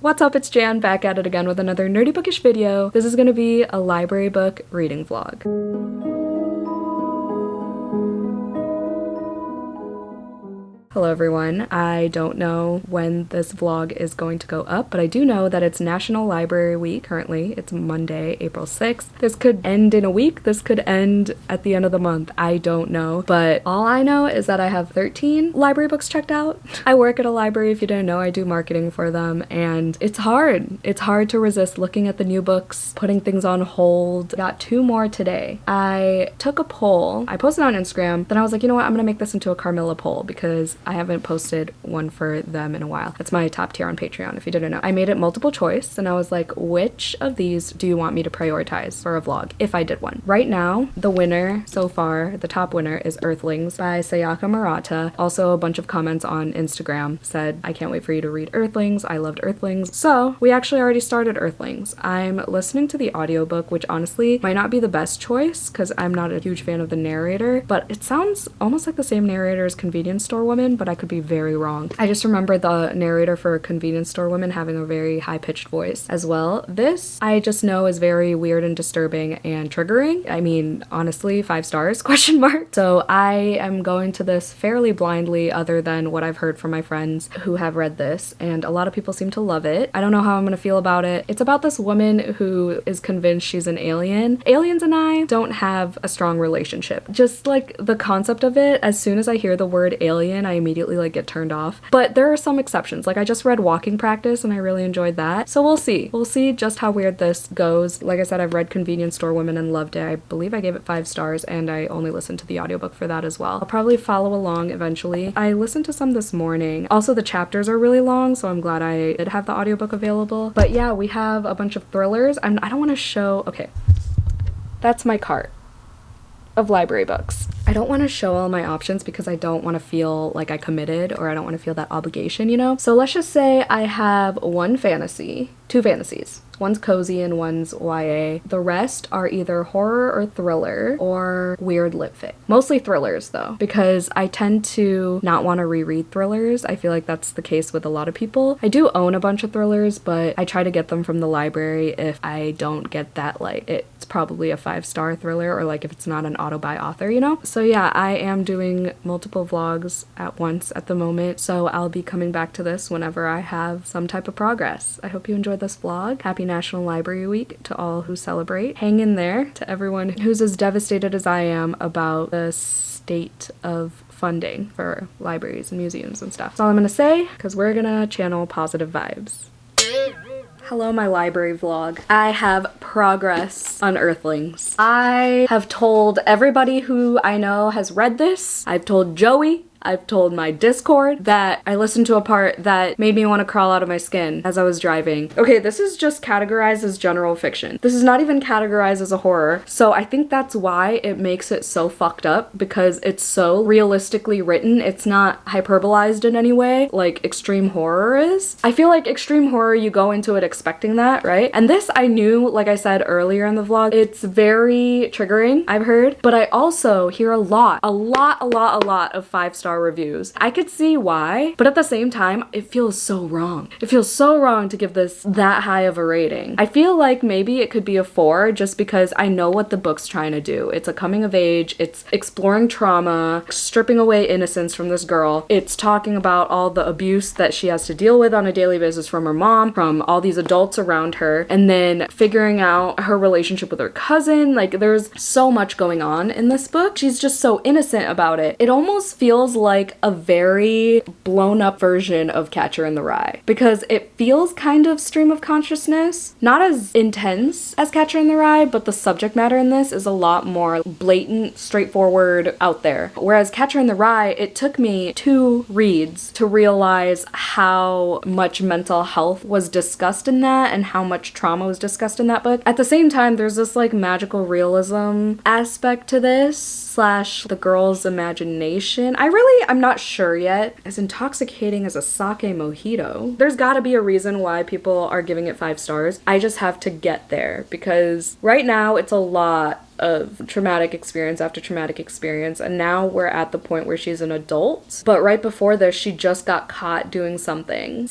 What's up, it's Jan, back at it again with another nerdy bookish video. This is gonna be a library book reading vlog. Hello everyone. I don't know when this vlog is going to go up, but I do know that it's National Library Week currently. It's Monday, April 6th. This could end in a week. This could end at the end of the month. I don't know. But all I know is that I have 13 library books checked out. I work at a library, if you didn't know. I do marketing for them, and it's hard. It's hard to resist looking at the new books, putting things on hold. Got 2 more today. I took a poll. I posted on Instagram. Then I was like, you know what? I'm gonna make this into a Carmilla poll because I haven't posted one for them in a while. It's my top tier on Patreon, if you didn't know. I made it multiple choice, and I was like, which of these do you want me to prioritize for a vlog if I did one? Right now, the winner so far, the top winner, is Earthlings by Sayaka Murata. Also, a bunch of comments on Instagram said, I can't wait for you to read Earthlings. I loved Earthlings. So we actually already started Earthlings. I'm listening to the audiobook, which honestly might not be the best choice because I'm not a huge fan of the narrator, but it sounds almost like the same narrator as Convenience Store Woman, but I could be very wrong. I just remember the narrator for Convenience Store Women having a very high-pitched voice as well. This, I just know, is very weird and disturbing and triggering. I mean, honestly, 5 stars, question mark. So I am going to this fairly blindly, other than what I've heard from my friends who have read this, and a lot of people seem to love it. I don't know how I'm gonna feel about it. It's about this woman who is convinced she's an alien. Aliens and I don't have a strong relationship. Just like the concept of it, as soon as I hear the word alien, I immediately like get turned off. But there are some exceptions. Like I just read Walking Practice and I really enjoyed that. So we'll see. We'll see just how weird this goes. Like I said, I've read Convenience Store Women and loved it. I believe I gave it 5 stars, and I only listened to the audiobook for that as well. I'll probably follow along eventually. I listened to some this morning. Also, the chapters are really long, so I'm glad I did have the audiobook available. But yeah, we have a bunch of thrillers. I don't want to show... Okay. That's my cart of library books. I don't want to show all my options because I don't want to feel like I committed, or I don't want to feel that obligation, you know? So let's just say I have 2 fantasies. One's cozy and one's YA. The rest are either horror or thriller or weird lit fic. Mostly thrillers though, because I tend to not want to reread thrillers. I feel like that's the case with a lot of people. I do own a bunch of thrillers, but I try to get them from the library. If I don't get that, like, it's probably a 5-star thriller, or like if it's not an auto by author, you know? So yeah, I am doing multiple vlogs at once at the moment, so I'll be coming back to this whenever I have some type of progress. I hope you enjoyed this vlog. Happy National Library Week to all who celebrate. Hang in there to everyone who's as devastated as I am about the state of funding for libraries and museums and stuff. That's all I'm gonna say, because we're gonna channel positive vibes. Hello, my library vlog. I have progress on Earthlings. I have told everybody who I know has read this. I've told Joey. I've told my Discord that I listened to a part that made me want to crawl out of my skin as I was driving. Okay, this is just categorized as general fiction. This is not even categorized as a horror. So I think that's why it makes it so fucked up, because it's so realistically written. It's not hyperbolized in any way like extreme horror is. I feel like extreme horror, you go into it expecting that, right? And this I knew, like I said earlier in the vlog, it's very triggering, I've heard, but I also hear a lot of 5-star reviews. I could see why, but at the same time, it feels so wrong. It feels so wrong to give this that high of a rating. I feel like maybe it could be a 4 just because I know what the book's trying to do. It's a coming of age, it's exploring trauma, stripping away innocence from this girl. It's talking about all the abuse that she has to deal with on a daily basis from her mom, from all these adults around her, and then figuring out her relationship with her cousin. Like, there's so much going on in this book. She's just so innocent about it. It almost feels like a very blown up version of Catcher in the Rye, because it feels kind of stream of consciousness, not as intense as Catcher in the Rye, but the subject matter in this is a lot more blatant, straightforward, out there. Whereas Catcher in the Rye, it took me 2 reads to realize how much mental health was discussed in that and how much trauma was discussed in that book. At the same time, there's this like magical realism aspect to this, / the girl's imagination. I'm not sure yet. As intoxicating as a sake mojito. There's gotta be a reason why people are giving it 5 stars. I just have to get there, because right now it's a lot of traumatic experience after traumatic experience, and now we're at the point where she's an adult. But right before this, she just got caught doing something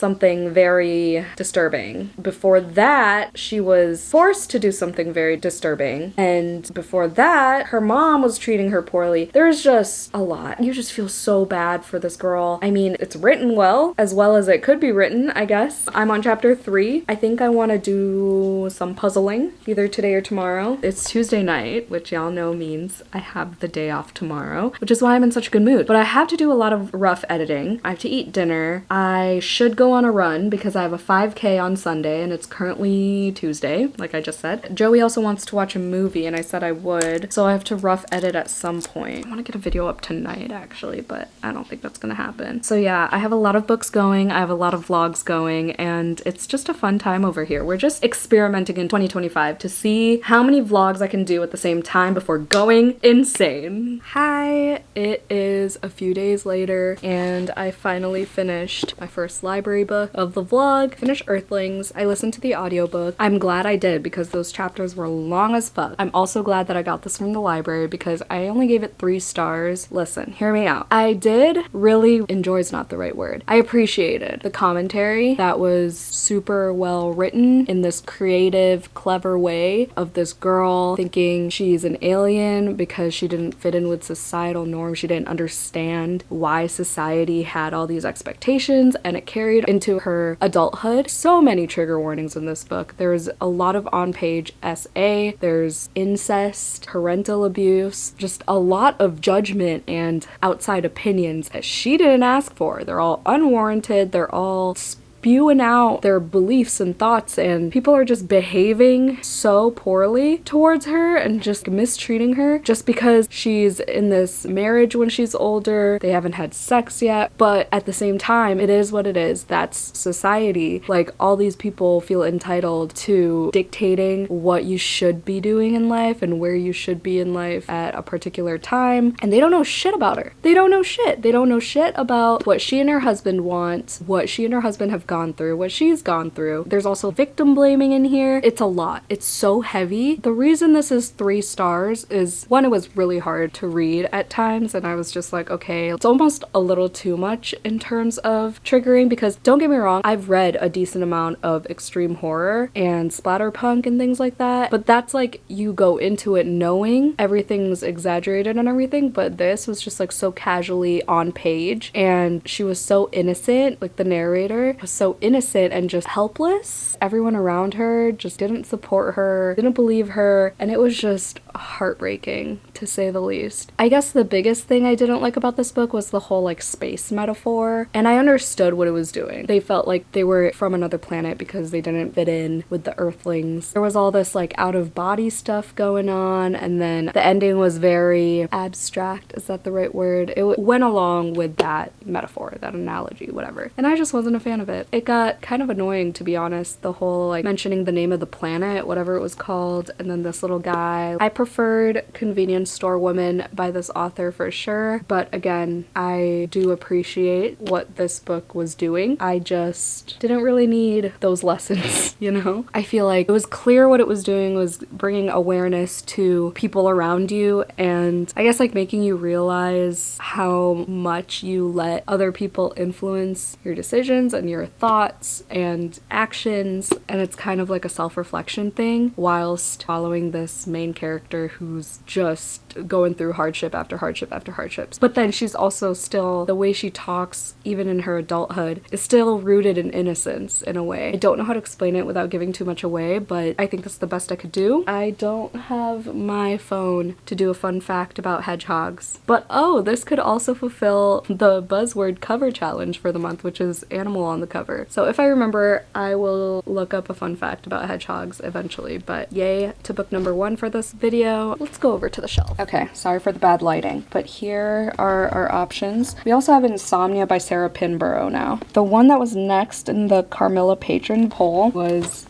very disturbing. Before that, she was forced to do something very disturbing, and before that, her mom was treating her poorly. There's just a lot. You just feel so bad for this girl. I mean, it's written well as it could be written, I guess. I'm on chapter 3. I think I want to do some puzzling either today or tomorrow. It's Tuesday night, which y'all know means I have the day off tomorrow, which is why I'm in such a good mood. But I have to do a lot of rough editing. I have to eat dinner. I should go on a run because I have a 5K on Sunday and it's currently Tuesday, like I just said. Joey also wants to watch a movie and I said I would, so I have to rough edit at some point. I want to get a video up tonight actually, but I don't think that's gonna happen. So yeah, I have a lot of books going, I have a lot of vlogs going, and it's just a fun time over here. We're just experimenting in 2025 to see how many vlogs I can do at the same time before going insane. Hi, it is a few days later and I finally finished my first library book of the vlog. Finished Earthlings. I listened to the audiobook. I'm glad I did because those chapters were long as fuck. I'm also glad that I got this from the library because I only gave it 3 stars. Listen, hear me out. I did really enjoy is not the right word. I appreciated the commentary that was super well written in this creative, clever way of this girl thinking she's an alien because she didn't fit in with societal norms. She didn't understand why society had all these expectations, and it carried into her adulthood. So many trigger warnings in this book. There's a lot of on-page SA, there's incest, parental abuse, just a lot of judgment and outside opinions that she didn't ask for. They're all unwarranted, they're all spewing out their beliefs and thoughts, and people are just behaving so poorly towards her and just mistreating her just because she's in this marriage when she's older. They haven't had sex yet, but at the same time, it is what it is. That's society. Like, all these people feel entitled to dictating what you should be doing in life and where you should be in life at a particular time, and they don't know shit about her. They don't know shit. They don't know shit about what she and her husband want, what she and her husband have gone through, what she's gone through. There's also victim blaming in here. It's a lot. It's so heavy. The reason this is 3 stars is, one, it was really hard to read at times, and I was just like, okay, it's almost a little too much in terms of triggering, because don't get me wrong, I've read a decent amount of extreme horror and splatterpunk and things like that, but that's like, you go into it knowing everything's exaggerated and everything, but this was just like so casually on page, and she was so innocent. Like, the narrator was so innocent and just helpless. Everyone around her just didn't support her, didn't believe her, and it was just heartbreaking, to say the least. I guess the biggest thing I didn't like about this book was the whole like space metaphor, and I understood what it was doing. They felt like they were from another planet because they didn't fit in with the Earthlings. There was all this like out of body stuff going on, and then the ending was very abstract. Is that the right word? It went along with that metaphor, that analogy, whatever, and I just wasn't a fan of it. It got kind of annoying, to be honest, the whole like mentioning the name of the planet, whatever it was called, and then this little guy. I preferred Convenience Store Woman by this author for sure, but again, I do appreciate what this book was doing. I just didn't really need those lessons, you know? I feel like it was clear what it was doing was bringing awareness to people around you, and I guess like making you realize how much you let other people influence your decisions and your thoughts and actions, and it's kind of like a self-reflection thing whilst following this main character who's just going through hardship after hardship after hardships. But then she's also still, the way she talks even in her adulthood is still rooted in innocence in a way. I don't know how to explain it without giving too much away, but I think that's the best I could do. I don't have my phone to do a fun fact about hedgehogs, but oh, this could also fulfill the buzzword cover challenge for the month, which is animal on the cover. So if I remember, I will look up a fun fact about hedgehogs eventually, but yay to book number 1 for this video. Let's go over to the shelf. Okay, sorry for the bad lighting, but here are our options. We also have Insomnia by Sarah Pinborough now. The one that was next in the Carmilla patron poll was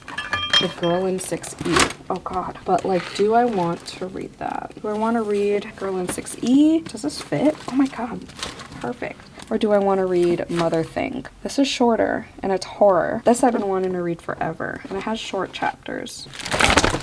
The Girl in 6E. Oh god. But like, do I want to read that? Do I want to read Girl in 6E? Does this fit? Oh my god. Perfect. Or do I want to read Mother Thing? This is shorter and it's horror. This I've been wanting to read forever, and it has short chapters.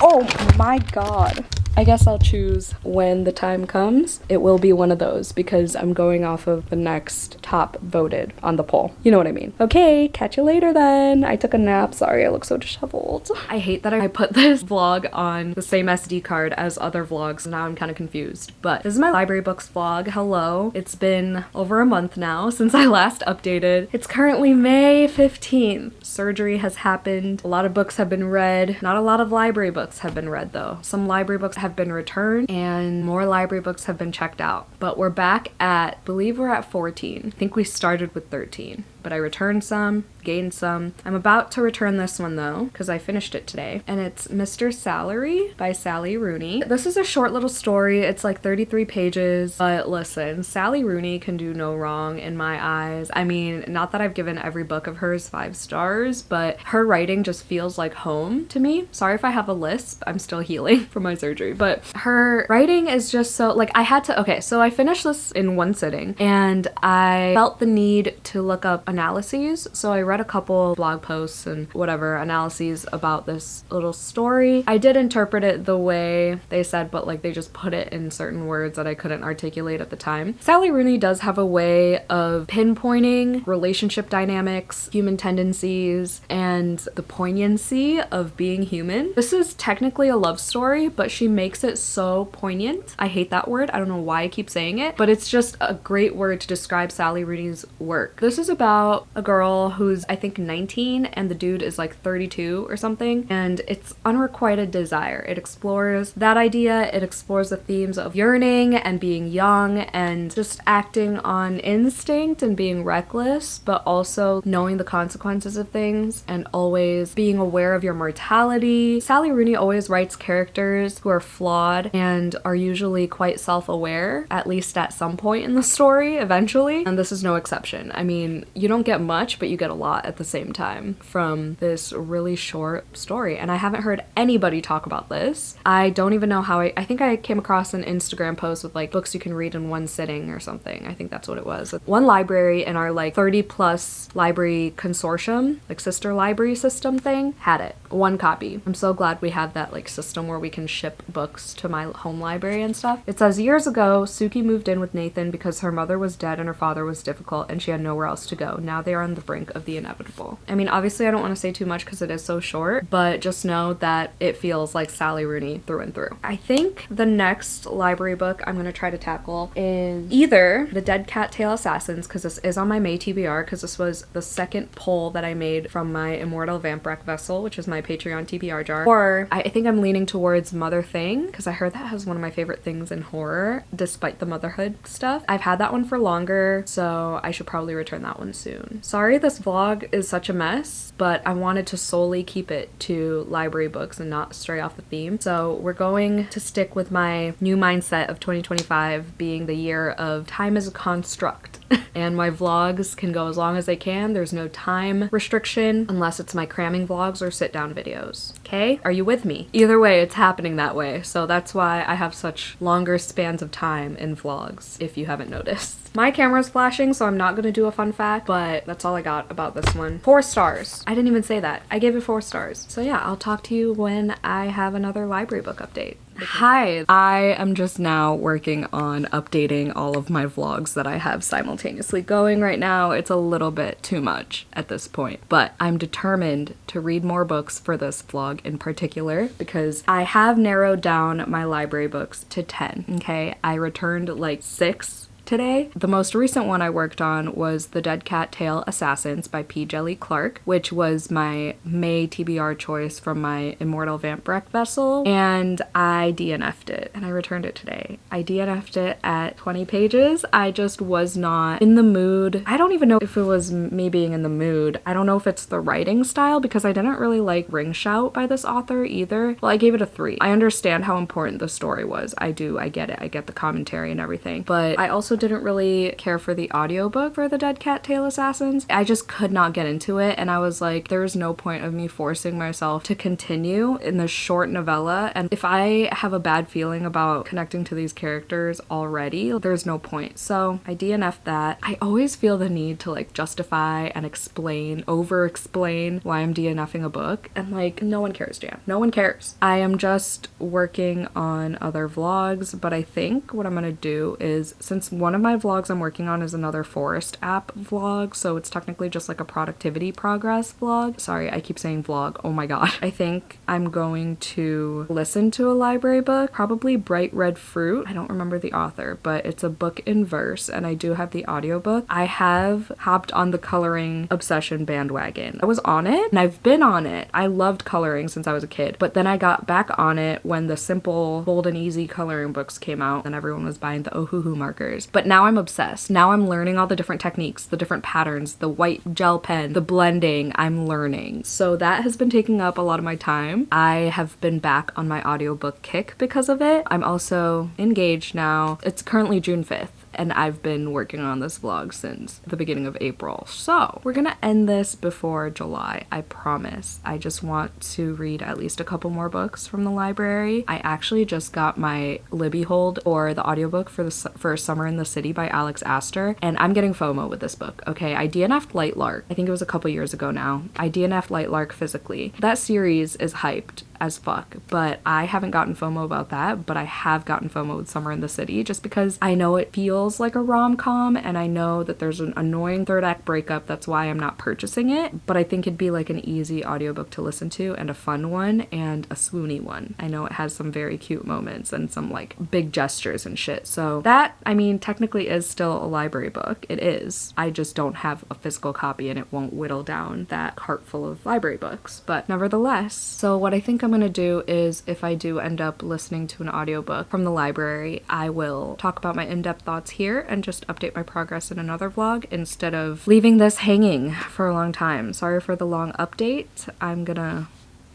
Oh my god. I guess I'll choose when the time comes. It will be one of those because I'm going off of the next top voted on the poll. You know what I mean? Okay, catch you later then. I took a nap. Sorry, I look so disheveled. I hate that I put this vlog on the same SD card as other vlogs. Now I'm kind of confused. But this is my library books vlog. Hello. It's been over a month now since I last updated. It's currently May 15th. Surgery has happened. A lot of books have been read. Not a lot of library books have been read though. Some library books have been returned and more library books have been checked out. But we're back at, I believe we're at 14. I think we started with 13. But I returned some, gained some. I'm about to return this one though, because I finished it today. And it's Mr. Salary by Sally Rooney. This is a short little story. It's like 33 pages. But listen, Sally Rooney can do no wrong in my eyes. I mean, not that I've given every book of hers 5 stars, but her writing just feels like home to me. Sorry if I have a lisp. I'm still healing from my surgery. But her writing is just so, like, I had to, okay, so I finished this in one sitting and I felt the need to look up analyses. So I read a couple blog posts and whatever analyses about this little story. I did interpret it the way they said, but like they just put it in certain words that I couldn't articulate at the time. Sally Rooney does have a way of pinpointing relationship dynamics, human tendencies, and the poignancy of being human. This is technically a love story, but she makes it so poignant. I hate that word. I don't know why I keep saying it, but it's just a great word to describe Sally Rooney's work. This is about a girl who's I think 19 and the dude is like 32 or something, and it's unrequited desire. It explores that idea. It explores the themes of yearning and being young and just acting on instinct and being reckless, but also knowing the consequences of things and always being aware of your mortality. Sally Rooney always writes characters who are flawed and are usually quite self-aware, at least at some point in the story eventually, and this is no exception. I mean, you don't get much, but you get a lot at the same time from this really short story. And I haven't heard anybody talk about this. I don't even know how I think I came across an Instagram post with like books you can read in one sitting or something. I think that's what it was. One library in our like 30 plus library consortium, like sister library system thing, had it. One copy. I'm so glad we have that like system where we can ship books to my home library and stuff. It says, years ago, Suki moved in with Nathan because her mother was dead and her father was difficult and she had nowhere else to go. Now they are on the brink of the inevitable. I mean, obviously I don't want to say too much because it is so short, but just know that it feels like Sally Rooney through and through. I think the next library book I'm going to try to tackle is either The Dead Cat Tail Assassins, because this is on my May TBR, because this was the second poll that I made from my Immortal Vamprak Vessel, which is my Patreon TBR jar, or I think I'm leaning towards Mother Thing, because I heard that has one of my favorite things in horror, despite the motherhood stuff. I've had that one for longer, so I should probably return that one soon. Sorry this vlog is such a mess, but I wanted to solely keep it to library books and not stray off the theme. So we're going to stick with my new mindset of 2025 being the year of time is a construct. And my vlogs can go as long as they can. There's no time restriction unless it's my cramming vlogs or sit down videos. Okay? Are you with me? Either way, it's happening that way. So that's why I have such longer spans of time in vlogs, if you haven't noticed. My camera's flashing, so I'm not gonna do a fun fact, but that's all I got about this one. 4 stars. I didn't even say that. I gave it 4 stars. So yeah, I'll talk to you when I have another library book update. Hi, I am just now working on updating all of my vlogs that I have simultaneously going right now. It's a little bit too much at this point, but I'm determined to read more books for this vlog in particular because I have narrowed down my library books to 10, okay? I returned like 6 today. The most recent one I worked on was The Dead Cat Tail Assassins by P. Jelly Clark, which was my May TBR choice from my Immortal Vamprak Vessel, and I DNF'd it, and I returned it today. I DNF'd it at 20 pages. I just was not in the mood. I don't even know if it was me being in the mood. I don't know if it's the writing style, because I didn't really like Ring Shout by this author either. Well, I gave it a 3. I understand how important the story was. I do. I get it. I get the commentary and everything. But I also also didn't really care for the audiobook for The Dead Cat Tail Assassins. I just could not get into it, and I was like, there is no point of me forcing myself to continue in this short novella, and if I have a bad feeling about connecting to these characters already, there's no point. So I DNF'd that. I always feel the need to like justify and explain, over-explain why I'm DNFing a book, and like, no one cares, Jan. No one cares. I am just working on other vlogs, but I think what I'm gonna do is, since one of my vlogs I'm working on is another forest app vlog, so it's technically just like a productivity progress vlog. Sorry, I keep saying vlog. Oh my god. I think I'm going to listen to a library book, probably Bright Red Fruit. I don't remember the author, but it's a book in verse, and I do have the audiobook. I have hopped on the coloring obsession bandwagon. I was on it, and I've been on it. I loved coloring since I was a kid, but then I got back on it when the simple, bold, and easy coloring books came out, and everyone was buying the Ohuhu markers. But now I'm obsessed. Now I'm learning all the different techniques, the different patterns, the white gel pen, the blending. I'm learning. So that has been taking up a lot of my time. I have been back on my audiobook kick because of it. I'm also engaged now. It's currently June 5th. And I've been working on this vlog since the beginning of April. So we're gonna end this before July, I promise. I just want to read at least a couple more books from the library. I actually just got my Libby hold or the audiobook for Summer in the City by Alex Astor, and I'm getting FOMO with this book, okay? I DNF'd Lightlark. I think it was a couple years ago now. I DNF'd Lightlark physically. That series is hyped as fuck, but I haven't gotten FOMO about that, but I have gotten FOMO with Summer in the City just because I know it feels like a rom-com, and I know that there's an annoying third act breakup. That's why I'm not purchasing it, but I think it'd be like an easy audiobook to listen to, and a fun one, and a swoony one. I know it has some very cute moments and some like big gestures and shit, so that, I mean, technically is still a library book. It is. I just don't have a physical copy, and it won't whittle down that cart full of library books, but nevertheless. So what I think I'm gonna do is, if I do end up listening to an audiobook from the library, I will talk about my in-depth thoughts here and just update my progress in another vlog instead of leaving this hanging for a long time. Sorry for the long update. I'm gonna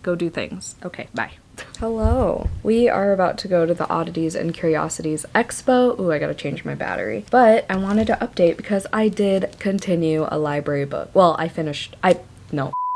go do things. Okay, bye. Hello. We are about to go to the Oddities and Curiosities Expo. Ooh, I gotta change my battery. But I wanted to update because I did continue a library book. Well,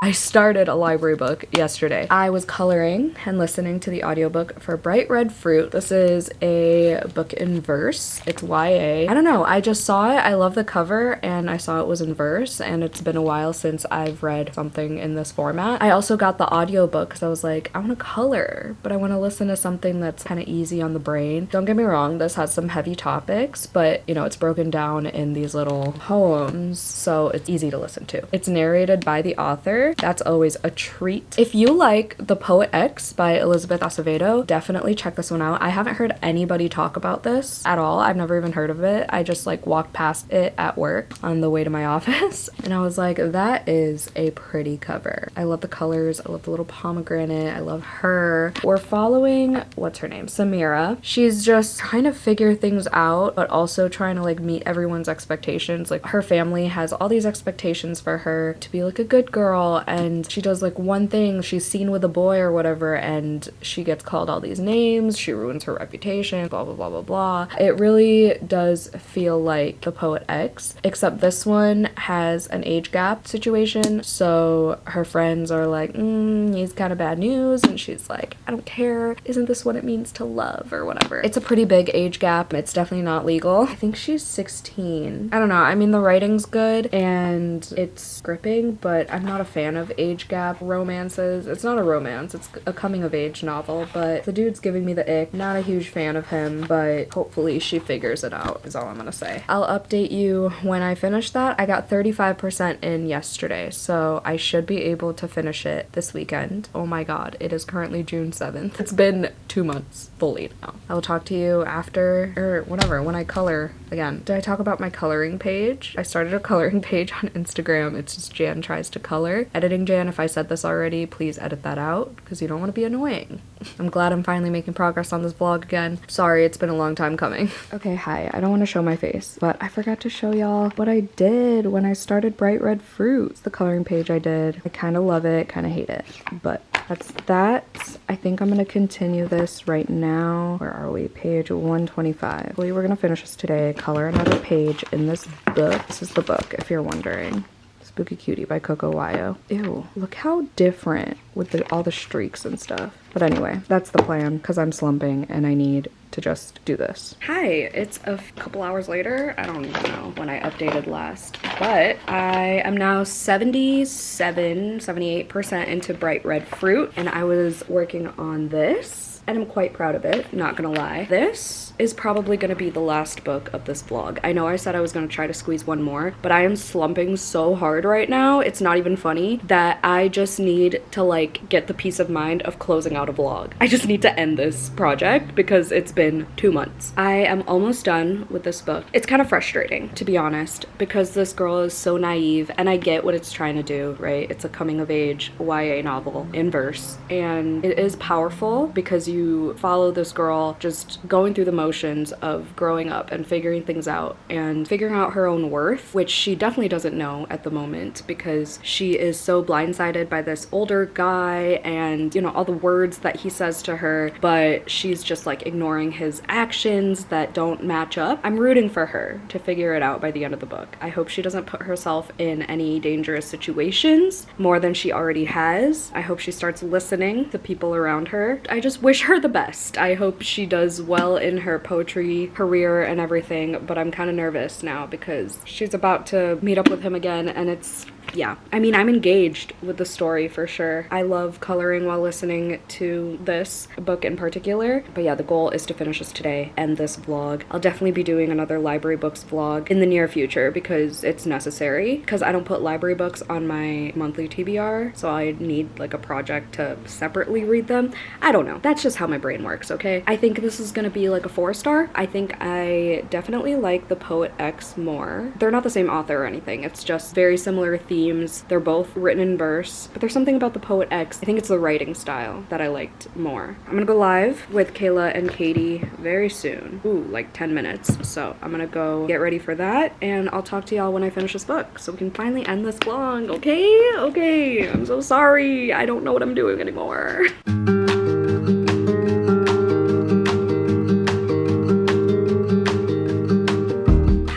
I started a library book yesterday. I was coloring and listening to the audiobook for Bright Red Fruit. This is a book in verse. It's YA. I don't know, I just saw it. I love the cover, and I saw it was in verse, and it's been a while since I've read something in this format. I also got the audiobook because I was like, I want to color, but I want to listen to something that's kind of easy on the brain. Don't get me wrong, this has some heavy topics, but you know, it's broken down in these little poems, so it's easy to listen to. It's narrated by the author. That's always a treat. If you like The Poet X by Elizabeth Acevedo, definitely check this one out. I haven't heard anybody talk about this at all. I've never even heard of it. I just like walked past it at work on the way to my office, and I was like, that is a pretty cover. I love the colors. I love the little pomegranate. I love her. We're following, what's her name? Samira. She's just trying to figure things out, but also trying to like meet everyone's expectations. Like, her family has all these expectations for her to be like a good girl, and she does like one thing, she's seen with a boy or whatever, and she gets called all these names, she ruins her reputation, blah blah blah blah blah. It really does feel like The Poet X, except this one has an age gap situation, so her friends are like, he's kind of bad news, and she's like, I don't care, isn't this what it means to love, or whatever. It's a pretty big age gap. It's definitely not legal. I think she's 16. I don't know, I mean, the writing's good and it's gripping, but I'm not a fan of age gap romances. It's not a romance, it's a coming of age novel, but the dude's giving me the ick. Not a huge fan of him, but hopefully she figures it out, is all I'm gonna say. I'll update you when I finish that. I got 35% in yesterday, so I should be able to finish it this weekend. Oh my god, it is currently June 7th. It's been 2 months fully now. I will talk to you after, or whatever, when I color again. Did I talk about my coloring page? I started a coloring page on Instagram. It's just Jan Tries to Color. Editing Jan, if I said this already, please edit that out because you don't want to be annoying. I'm glad I'm finally making progress on this vlog again. Sorry, it's been a long time coming. Okay, hi. I don't want to show my face, but I forgot to show y'all what I did when I started Bright Red Fruit. It's the coloring page I did. I kind of love it, kind of hate it, but that's that. I think I'm gonna continue this right now. Where are we? Page 125. Hopefully we're gonna finish this today. Color another page in this book. This is the book, if you're wondering. Spooky Cutie by Coco Wayo. Ew, look how different with all the streaks and stuff. But anyway, that's the plan because I'm slumping and I need to just do this. Hi, it's a couple hours later. I don't even know when I updated last, but I am now 78% into Bright Red Fruit, and I was working on this and I'm quite proud of it, not gonna lie. This is probably gonna be the last book of this vlog. I know I said I was gonna try to squeeze one more, but I am slumping so hard right now, it's not even funny, that I just need to like get the peace of mind of closing out a vlog. I just need to end this project because it's been 2 months. I am almost done with this book. It's kind of frustrating, to be honest, because this girl is so naive, and I get what it's trying to do, right? It's a coming of age YA novel in verse, and it is powerful because you follow this girl just going through the motions of growing up and figuring things out and figuring out her own worth, which she definitely doesn't know at the moment because she is so blindsided by this older guy and, you know, all the words that he says to her, but she's just like ignoring his actions that don't match up. I'm rooting for her to figure it out by the end of the book. I hope she doesn't put herself in any dangerous situations more than she already has. I hope she starts listening to people around her. I just wish her the best. I hope she does well in her poetry career and everything, but I'm kind of nervous now because she's about to meet up with him again, and it's, yeah. I mean, I'm engaged with the story for sure. I love coloring while listening to this book in particular, but yeah, the goal is to finish this today, end this vlog. I'll definitely be doing another library books vlog in the near future because it's necessary, because I don't put library books on my monthly TBR, so I need like a project to separately read them. I don't know. That's just how my brain works, okay? I think this is gonna be like a 4-star. I think I definitely like the Poet X more. They're not the same author or anything. It's just very similar themes. They're both written in verse, but there's something about the Poet X. I think it's the writing style that I liked more. I'm gonna go live with Kayla and Katie very soon. Ooh, like 10 minutes. So I'm gonna go get ready for that, and I'll talk to y'all when I finish this book so we can finally end this vlog, okay? Okay, I'm so sorry. I don't know what I'm doing anymore.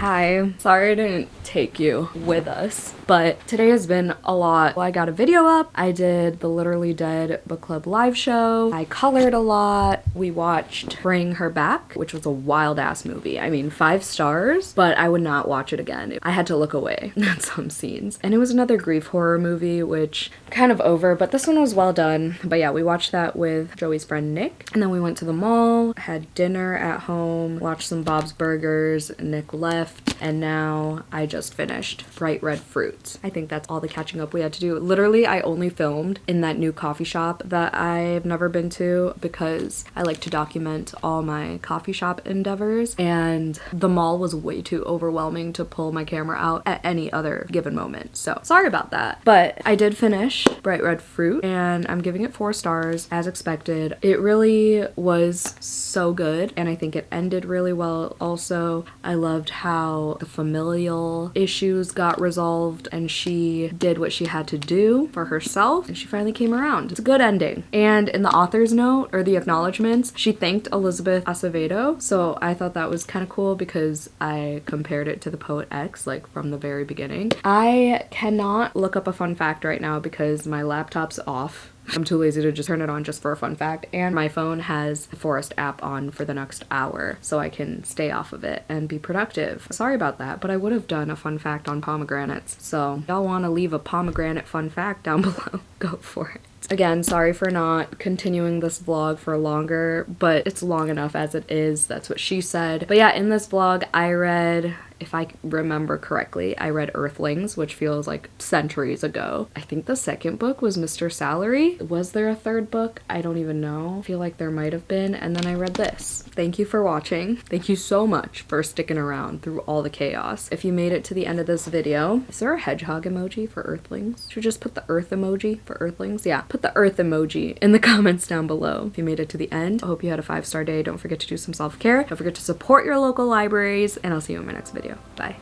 Hi, sorry I didn't take you with us, but today has been a lot. Well, I got a video up, I did the Literally Dead book club live show, I colored a lot, we watched Bring Her Back, which was a wild ass movie. I mean, 5 stars, but I would not watch it again. I had to look away at some scenes. And it was another grief horror movie, which I'm kind of over, but this one was well done. But yeah, we watched that with Joey's friend Nick, and then we went to the mall, had dinner at home, watched some Bob's Burgers, Nick left, and now I just finished Bright Red Fruit. I think that's all the catching up we had to do. Literally, I only filmed in that new coffee shop that I've never been to because I like to document all my coffee shop endeavors, and the mall was way too overwhelming to pull my camera out at any other given moment. So sorry about that. But I did finish Bright Red Fruit, and I'm giving it 4 stars as expected. It really was so good, and I think it ended really well also. I loved how the familial issues got resolved and she did what she had to do for herself and she finally came around. It's a good ending. And in the author's note, or the acknowledgements, she thanked Elizabeth Acevedo, so I thought that was kind of cool because I compared it to the Poet X, like from the very beginning. I cannot look up a fun fact right now because my laptop's off. I'm too lazy to just turn it on just for a fun fact, and my phone has the Forest app on for the next hour so I can stay off of it and be productive. Sorry about that, but I would have done a fun fact on pomegranates, so y'all want to leave a pomegranate fun fact down below, go for it. Again, sorry for not continuing this vlog for longer, but it's long enough as it is. That's what she said. But yeah, in this vlog, I read, if I remember correctly, I read Earthlings, which feels like centuries ago. I think the second book was Mr. Salary. Was there a third book? I don't even know. I feel like there might have been. And then I read this. Thank you for watching. Thank you so much for sticking around through all the chaos. If you made it to the end of this video, is there a hedgehog emoji for Earthlings? Should we just put the earth emoji for Earthlings? Yeah, put the earth emoji in the comments down below if you made it to the end. I hope you had a 5-star day. Don't forget to do some self-care. Don't forget to support your local libraries, and I'll see you in my next video. Bye.